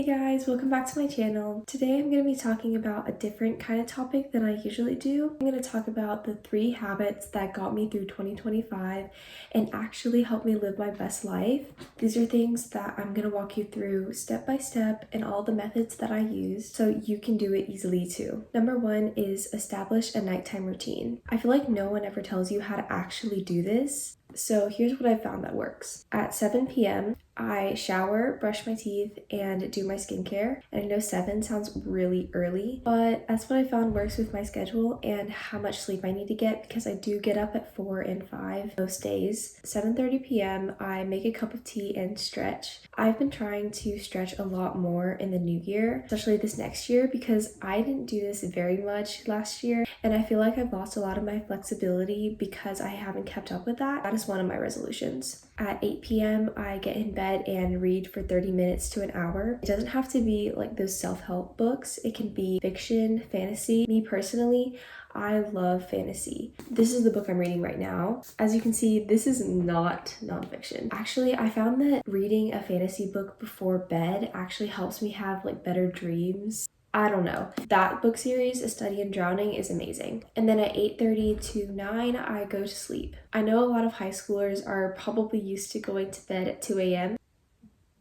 Hey guys, welcome back to my channel. Today I'm going to be talking about a different kind of topic than I usually do. I'm going to talk about the 3 habits that got me through 2025 and actually helped me live my best life. These are things that I'm going to walk you through step by step and all the methods that I use so you can do it easily too. Number 1 is establish a nighttime routine. I feel like no one ever tells you how to actually do this. So here's what I found that works. At 7 p.m., I shower, brush my teeth, and do my skincare. And I know 7 sounds really early, but that's what I found works with my schedule and how much sleep I need to get because I do get up at 4 and 5 most days. 7:30 p.m., I make a cup of tea and stretch. I've been trying to stretch a lot more in the new year, especially this next year, because I didn't do this very much last year, and I feel like I've lost a lot of my flexibility because I haven't kept up with that. That is one of my resolutions. At 8 p.m., I get in bed and read for 30 minutes to an hour. It doesn't have to be like those self-help books. It can be fiction, fantasy. Me personally, I love fantasy. This is the book I'm reading right now. As you can see, this is not nonfiction. Actually, I found that reading a fantasy book before bed actually helps me have like better dreams. I don't know. That book series, A Study in Drowning, is amazing. And then at 8:30 to 9, I go to sleep. I know a lot of high schoolers are probably used to going to bed at 2 a.m.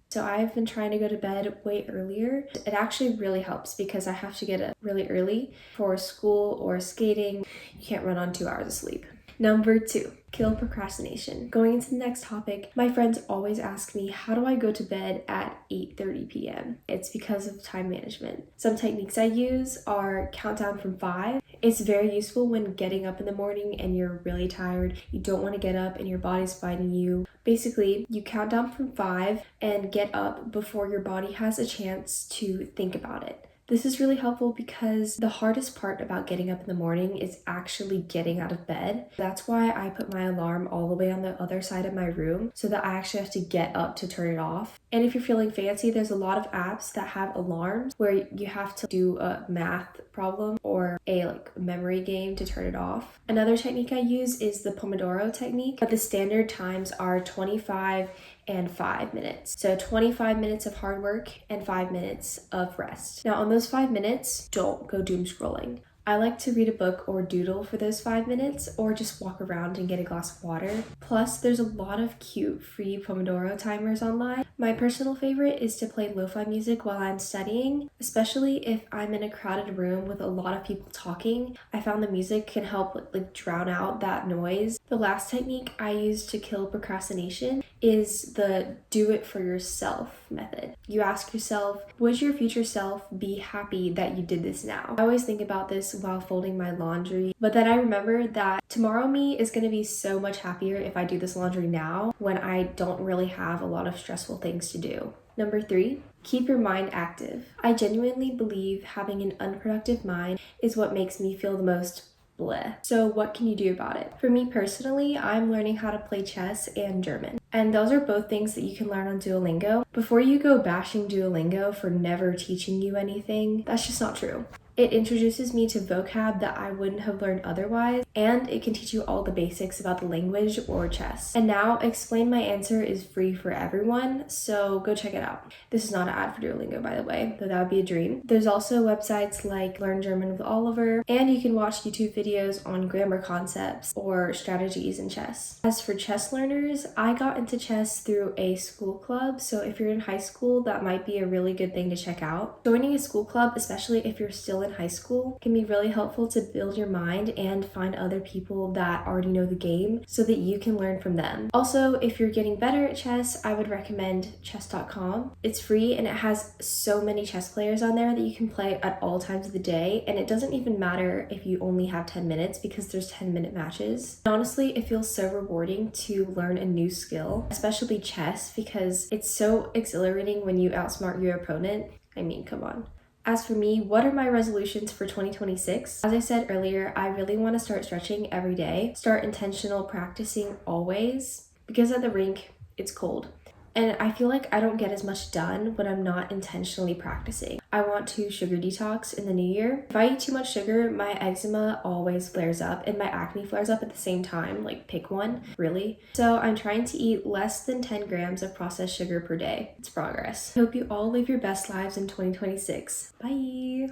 So I've been trying to go to bed way earlier. It actually really helps because I have to get up really early for school or skating. You can't run on 2 hours of sleep. Number 2, kill procrastination. Going into the next topic, my friends always ask me, how do I go to bed at 8:30 p.m.? It's because of time management. Some techniques I use are countdown from 5. It's very useful when getting up in the morning and you're really tired. You don't want to get up and your body's fighting you. Basically, you count down from 5 and get up before your body has a chance to think about it. This is really helpful because the hardest part about getting up in the morning is actually getting out of bed. That's why I put my alarm all the way on the other side of my room so that I actually have to get up to turn it off. And if you're feeling fancy, there's a lot of apps that have alarms where you have to do a math problem or a memory game to turn it off. Another technique I use is the Pomodoro technique, but the standard times are 25 and 5 minutes. So 25 minutes of hard work and 5 minutes of rest. Now on those 5 minutes, don't go doom scrolling. I like to read a book or doodle for those 5 minutes or just walk around and get a glass of water. Plus, there's a lot of cute free Pomodoro timers online. My personal favorite is to play lo-fi music while I'm studying, especially if I'm in a crowded room with a lot of people talking. I found the music can help drown out that noise. The last technique I use to kill procrastination is the do it for yourself method. You ask yourself, would your future self be happy that you did this now? I always think about this while folding my laundry, but then I remember that tomorrow me is going to be so much happier if I do this laundry now when I don't really have a lot of stressful things to do. Number 3, keep your mind active. I genuinely believe having an unproductive mind is what makes me feel the most bleh. So what can you do about it? For me personally, I'm learning how to play chess and German. And those are both things that you can learn on Duolingo. Before you go bashing Duolingo for never teaching you anything, that's just not true. It introduces me to vocab that I wouldn't have learned otherwise, and it can teach you all the basics about the language or chess. And now, Explain My Answer is free for everyone, so go check it out. This is not an ad for Duolingo, by the way, though that would be a dream. There's also websites like Learn German with Oliver, and you can watch YouTube videos on grammar concepts or strategies in chess. As for chess learners, I got into chess through a school club, so if you're in high school, that might be a really good thing to check out. Joining a school club, especially if you're still in high school, can be really helpful to build your mind and find other people that already know the game so that you can learn from them. Also, if you're getting better at chess, I would recommend chess.com. It's free and it has so many chess players on there that you can play at all times of the day, and it doesn't even matter if you only have 10 minutes because there's 10-minute matches. And honestly, it feels so rewarding to learn a new skill, especially chess, because it's so exhilarating when you outsmart your opponent. I mean, come on. As for me, what are my resolutions for 2026? As I said earlier, I really want to start stretching every day, start intentional practicing always, because at the rink, it's cold. And I feel like I don't get as much done when I'm not intentionally practicing. I want to sugar detox in the new year. If I eat too much sugar, my eczema always flares up and my acne flares up at the same time. Like, pick one, really. So I'm trying to eat less than 10 grams of processed sugar per day. It's progress. I hope you all live your best lives in 2026. Bye!